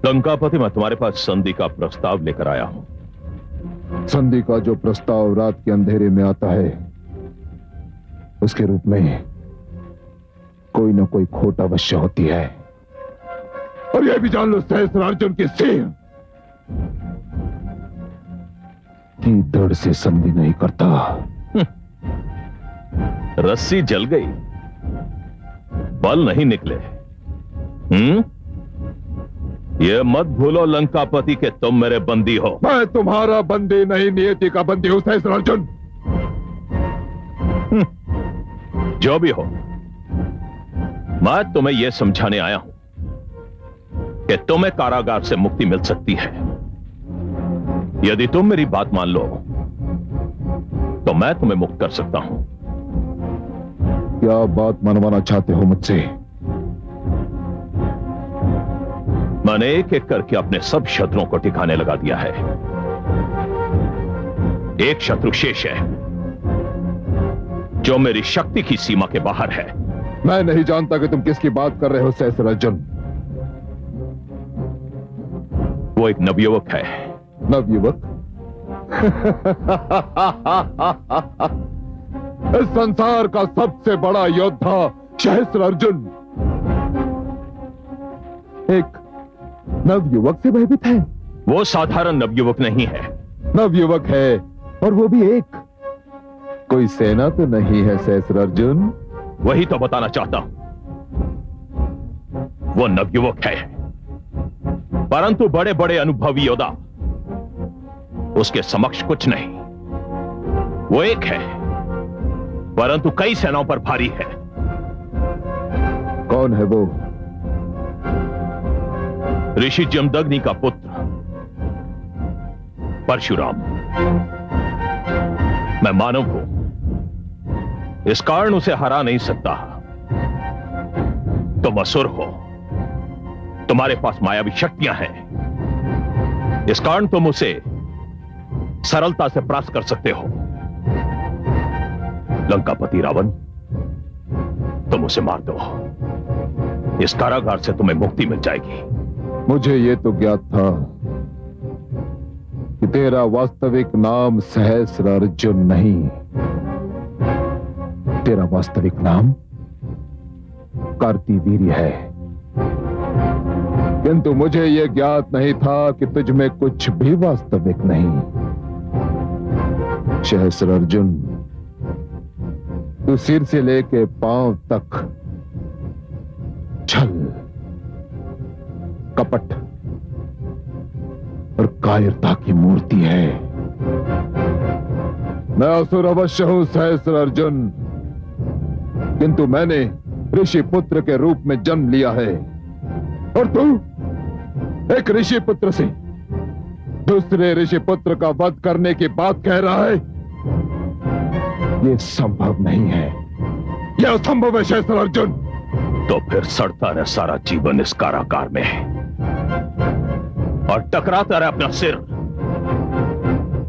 लंकापति, मैं तुम्हारे पास संधि का प्रस्ताव लेकर आया हूं। संधि का जो प्रस्ताव रात के अंधेरे में आता है, उसके रूप में कोई ना कोई खोट अवश्य होती है। और यह भी जान लो सहस्त्रार्जुन के सिंह की धड़ से संधि नहीं करता। रस्सी जल गई, बल नहीं निकले। ये मत भूलो लंकापति के तुम मेरे बंदी हो। मैं तुम्हारा बंदी नहीं, नियति का बंदी हूं सहस्त्रार्जुन। जो भी हो, मैं तुम्हें यह समझाने आया हूं कि तुम्हें कारागार से मुक्ति मिल सकती है। यदि तुम मेरी बात मान लो तो मैं तुम्हें मुक्त कर सकता हूं। क्या बात मनवाना चाहते हो मुझसे? मैंने एक एक करके अपने सब शत्रुओं को ठिकाने लगा दिया है। एक शत्रु शेष है जो मेरी शक्ति की सीमा के बाहर है। मैं नहीं जानता कि तुम किसकी बात कर रहे हो सहस्त्रार्जुन। वो एक नवयुवक है। नवयुवक? इस संसार का सबसे बड़ा योद्धा सहस्त्रार्जुन एक नवयुवक से भयभीत है। वो साधारण नवयुवक नहीं है। नवयुवक है, और वो भी एक। कोई सेना तो नहीं है सहस्त्रार्जुन? वही तो बताना चाहता हूं। वो नवयुवक है, परंतु बड़े बड़े अनुभवी योद्धा उसके समक्ष कुछ नहीं। वो एक है, परंतु कई सेनाओं पर भारी है। कौन है वो? ऋषि जमदग्नि का पुत्र परशुराम। मैं मानव हूं, इस कारण उसे हरा नहीं सकता। तुम असुर हो, तुम्हारे पास मायावी शक्तियां हैं, इस कारण तुम उसे सरलता से परास्त कर सकते हो। लंकापति रावण, तुम उसे मार दो। इस कारागार से तुम्हें मुक्ति मिल जाएगी। मुझे यह तो ज्ञात था कि तेरा वास्तविक नाम सहस्त्रार्जुन नहीं, तेरा वास्तविक नाम कार्तिवीर्य है। किंतु मुझे यह ज्ञात नहीं था कि तुझ में कुछ भी वास्तविक नहीं। सहस्त्रार्जुन, तू सिर से लेके पांव तक छल, कपट और कायरता की मूर्ति है। मैं असुर अवश्य हूं सहस्त्रार्जुन, किंतु मैंने ऋषि पुत्र के रूप में जन्म लिया है। और तू एक ऋषि पुत्र से दूसरे ऋषि पुत्र का वध करने की बात कह रहा है? यह संभव नहीं है, यह असंभव है सहस्त्रार्जुन। तो फिर सड़ता रहे सारा जीवन इस कारागार में और टकराता रहे अपना सिर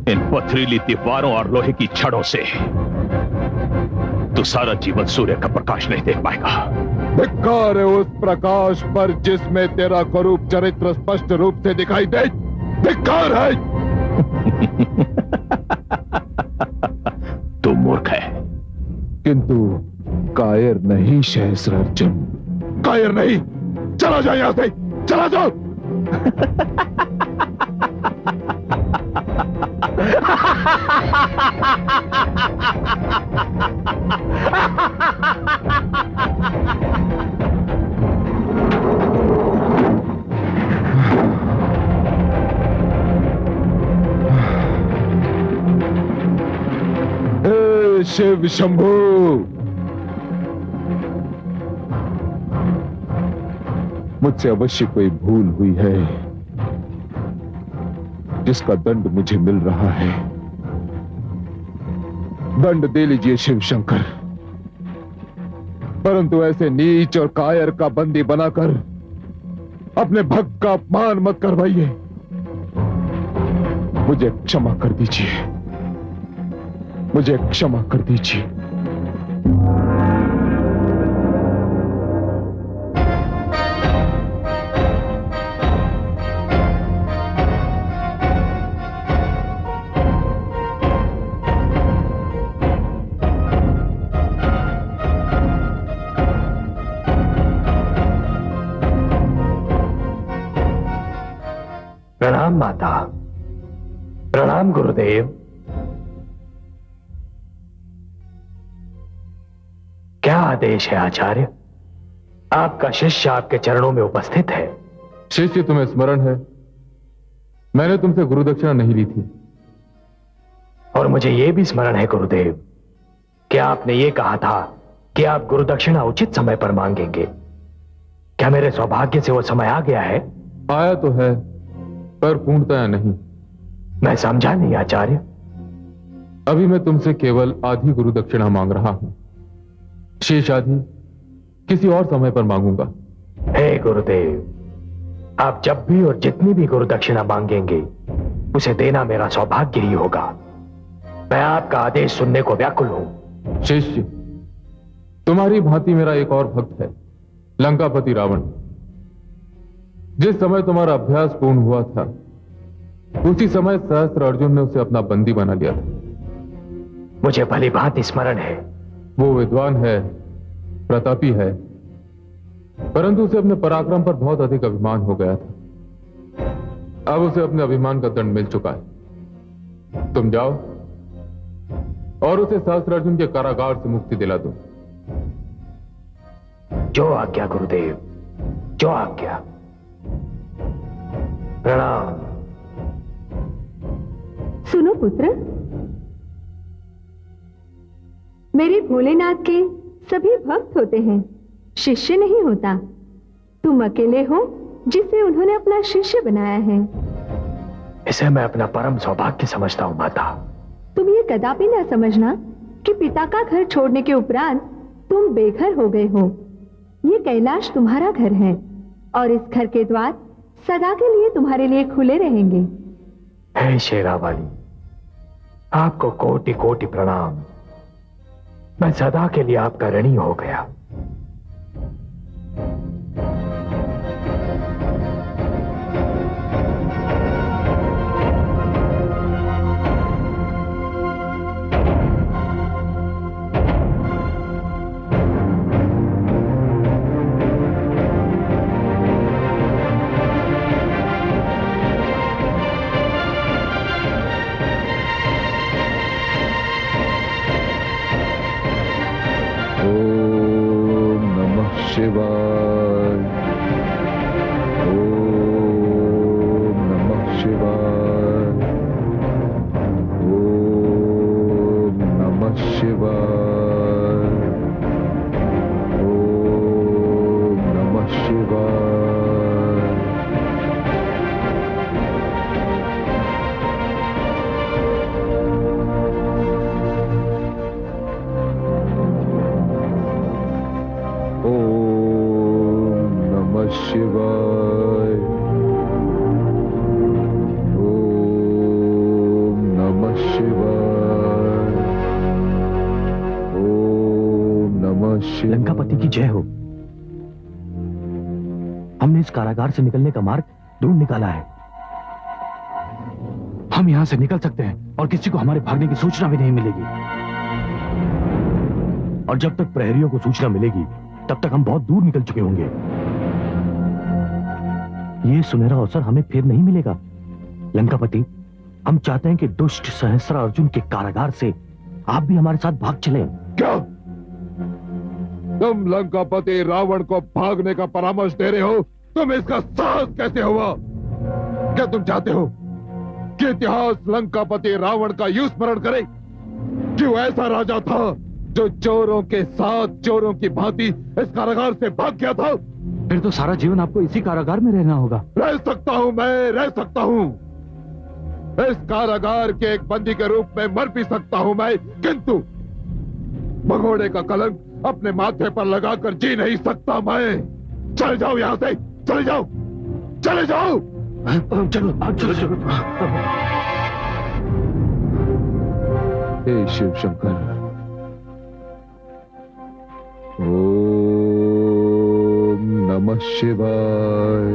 इन पथरीली दीवारों और लोहे की छड़ों से। तो सारा जीवन सूर्य का प्रकाश नहीं देख पाएगा। धिक्कार है उस प्रकाश पर जिसमें तेरा कुरूप चरित्र स्पष्ट रूप से दिखाई दे। धिक्कार है। तू मूर्ख है। किंतु कायर नहीं सहस्र अर्जुन, कायर नहीं। चला जाओ यहां से, चला जाओ। हे शिव शंभू, मुझसे अवश्य कोई भूल हुई है जिसका दंड मुझे मिल रहा है। दंड दे लीजिए शिव शंकर, परंतु ऐसे नीच और कायर का बंदी बनाकर अपने भक्त का अपमान मत करवाइए। मुझे क्षमा कर दीजिए, मुझे क्षमा कर दीजिए। प्रणाम माता, प्रणाम गुरुदेव। क्या आदेश है आचार्य? आपका शिष्य आपके चरणों में उपस्थित है। शिष्य, तुम्हें स्मरण है मैंने तुमसे गुरु दक्षिणा नहीं ली थी। और मुझे यह भी स्मरण है गुरुदेव कि आपने यह कहा था कि आप गुरु दक्षिणा उचित समय पर मांगेंगे। क्या मेरे सौभाग्य से वो समय आ गया है? आया तो है, पर पूर्णतया नहीं। मैं समझा नहीं आचार्य। अभी मैं तुमसे केवल आधी गुरु दक्षिणा मांग रहा हूं, शेष आधी किसी और समय पर मांगूंगा। हे गुरुदेव, आप जब भी और जितनी भी गुरु दक्षिणा मांगेंगे उसे देना मेरा सौभाग्य ही होगा। मैं आपका आदेश सुनने को व्याकुल हूं। शिष्य, तुम्हारी भांति मेरा एक और भक्त है, लंकापति रावण। जिस समय तुम्हारा अभ्यास पूर्ण हुआ था उसी समय सहस्त्र अर्जुन ने उसे अपना बंदी बना लिया था। मुझे भली भांति स्मरण है। वो विद्वान है, प्रतापी है, परंतु उसे अपने पराक्रम पर बहुत अधिक अभिमान हो गया था। अब उसे अपने अभिमान का दंड मिल चुका है। तुम जाओ और उसे सहस्त्र अर्जुन के कारागार से मुक्ति दिला दो। जो आज्ञा गुरुदेव, जो आज्ञा। प्रणाम। सुनो पुत्र, मेरे भोलेनाथ के सभी भक्त होते हैं, शिष्य नहीं होता। तुम अकेले हो जिसे उन्होंने अपना शिष्य बनाया है। इसे मैं अपना परम सौभाग्य समझता हूं माता। तुम ये कदापि ना समझना कि पिता का घर छोड़ने के उपरांत तुम बेघर हो गए हो। ये कैलाश तुम्हारा घर है और इस घर के द्वार सदा के लिए तुम्हारे लिए खुले रहेंगे। हे शेरावाली, आपको कोटि कोटि प्रणाम। मैं सदा के लिए आपका ऋणी हो गया। ओम नमः शिवाय, ओम नमः शिवाय, ओम नमः शिवाय, ओम नमः शिवाय। ओम नमः शिवाय, ओम नमः शिवाय, ओम नमः शिवाय। लंकापति की जय हो। हमने इस कारागार से निकलने का मार्ग ढूंढ निकाला है। हम यहां से निकल सकते हैं और किसी को हमारे भागने की सूचना भी नहीं मिलेगी। और जब तक प्रहरियों को सूचना मिलेगी तब तक हम बहुत दूर निकल चुके होंगे। ये सुनहरा अवसर हमें फिर नहीं मिलेगा। लंकापति, हम चाहते हैं कि दुष्ट सहस्रा अर्जुन के कारागार से आप भी हमारे साथ भाग चलें। क्या तुम लंकापति रावण को भागने का परामर्श दे रहे हो? तुम इसका साहस कैसे हुआ? क्या तुम चाहते हो कि इतिहास लंकापति रावण का यूं स्मरण करे कि वो ऐसा राजा था जो चोरों के साथ चोरों की भांति इस कारागार से भाग गया था? फिर तो सारा जीवन आपको इसी कारागार में रहना होगा। रह सकता हूं, मैं रह सकता हूं। इस कारागार के एक बंदी के रूप में मर भी सकता हूं मैं, किंतु भगोड़े का कलंक अपने माथे पर लगाकर जी नहीं सकता मैं। चले जाओ यहां से, चले जाओ, चले जाओ। चलो चलो चलो। हे शिव शंकर, ओम नमः शिवाय।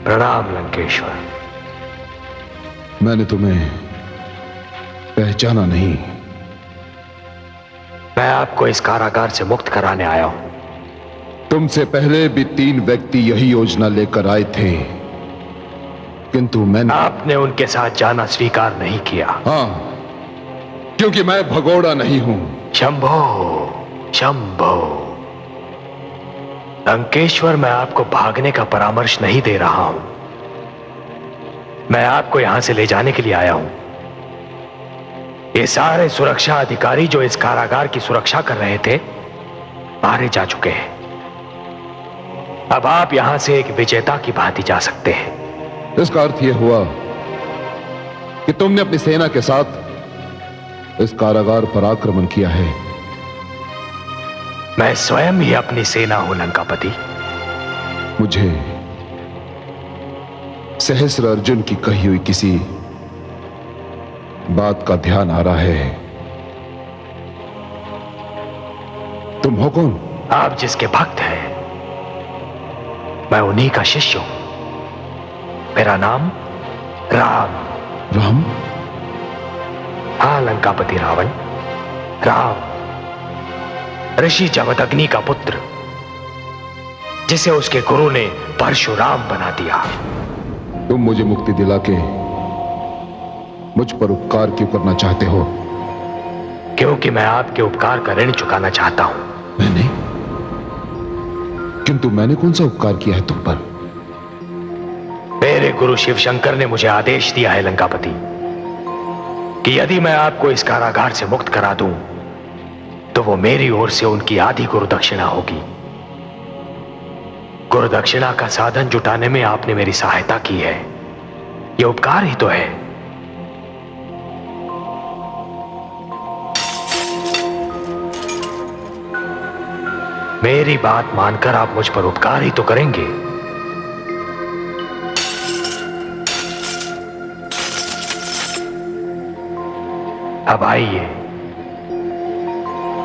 प्रणाम लंकेश्वर। मैंने तुम्हें पहचाना नहीं। मैं आपको इस कारागार से मुक्त कराने आया हूं। तुमसे पहले भी 3 व्यक्ति यही योजना लेकर आए थे, किंतु मैंने आपने उनके साथ जाना स्वीकार नहीं किया। हाँ, क्योंकि मैं भगोड़ा नहीं हूं। शंभो शंभो। लंकेश्वर, मैं आपको भागने का परामर्श नहीं दे रहा हूं। मैं आपको यहां से ले जाने के लिए आया हूं। ये सारे सुरक्षा अधिकारी जो इस कारागार की सुरक्षा कर रहे थे, मारे जा चुके हैं। अब आप यहां से एक विजेता की भांति जा सकते हैं। इसका अर्थ यह हुआ कि तुमने अपनी सेना के साथ इस कारागार पर आक्रमण किया है। मैं स्वयं ही अपनी सेना हूं लंकापति। मुझे सहस्र अर्जुन की कही हुई किसी बात का ध्यान आ रहा है। तुम हो कौन? आप जिसके भक्त हैं, मैं उन्हीं का शिष्य हूं। मेरा नाम राम। राम? हाँ लंकापति रावण, राम, ऋषि जमदग्नि का पुत्र, जिसे उसके गुरु ने परशुराम बना दिया। तुम मुझे मुक्ति दिला के मुझ पर उपकार क्यों करना चाहते हो? क्योंकि मैं आपके उपकार का ऋण चुकाना चाहता हूं। मैंने? किंतु मैंने कौन सा उपकार किया है तुम पर? मेरे गुरु शिव शंकर ने मुझे आदेश दिया है लंकापति कि यदि मैं आपको इस कारागार से मुक्त करा दूं, तो वो मेरी ओर से उनकी आधी गुरु दक्षिणा होगी। गुरु दक्षिणा का साधन जुटाने में आपने मेरी सहायता की है, यह उपकार ही तो है। मेरी बात मानकर आप मुझ पर उपकार ही तो करेंगे। अब आइए,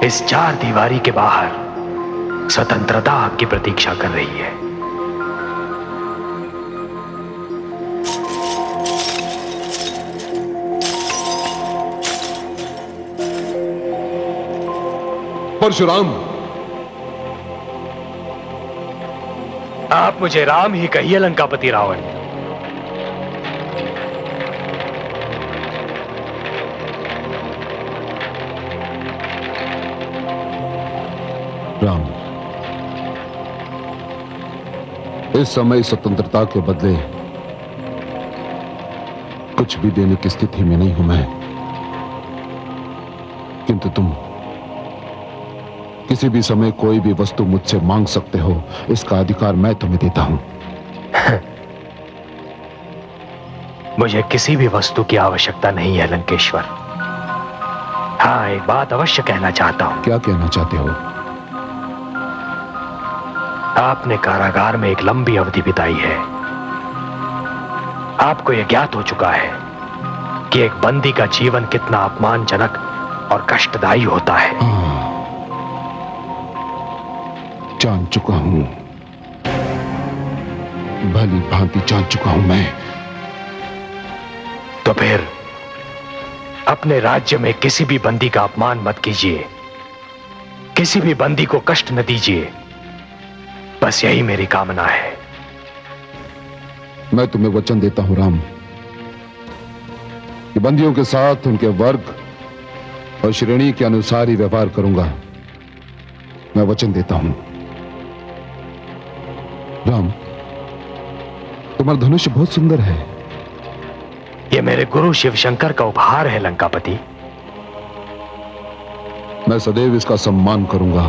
इस चार दीवारी के बाहर स्वतंत्रता आपकी प्रतीक्षा कर रही है। परशुराम, आप मुझे राम ही कहिए लंकापति रावण। राम, इस समय स्वतंत्रता के बदले कुछ भी देने की स्थिति में नहीं हूं मैं, किंतु तुम किसी भी समय कोई भी वस्तु मुझसे मांग सकते हो। इसका अधिकार मैं तुम्हें देता हूं। मुझे किसी भी वस्तु की आवश्यकता नहीं है लंकेश्वर। हाँ, एक बात अवश्य कहना चाहता हूं। क्या कहना चाहते हो? आपने कारागार में एक लंबी अवधि बिताई है। आपको यह ज्ञात हो चुका है कि एक बंदी का जीवन कितना अपमानजनक और कष्टदायी होता है। जान चुका हूं, भली भांति जान चुका हूं मैं। तो फिर अपने राज्य में किसी भी बंदी का अपमान मत कीजिए, किसी भी बंदी को कष्ट न दीजिए। बस यही मेरी कामना है। मैं तुम्हें वचन देता हूं राम, कि बंदियों के साथ उनके वर्ग और श्रेणी के अनुसार ही व्यवहार करूंगा। मैं वचन देता हूं। राम, तुम्हारा धनुष बहुत सुंदर है। यह मेरे गुरु शिव शंकर का उपहार है लंकापति। मैं सदैव इसका सम्मान करूंगा।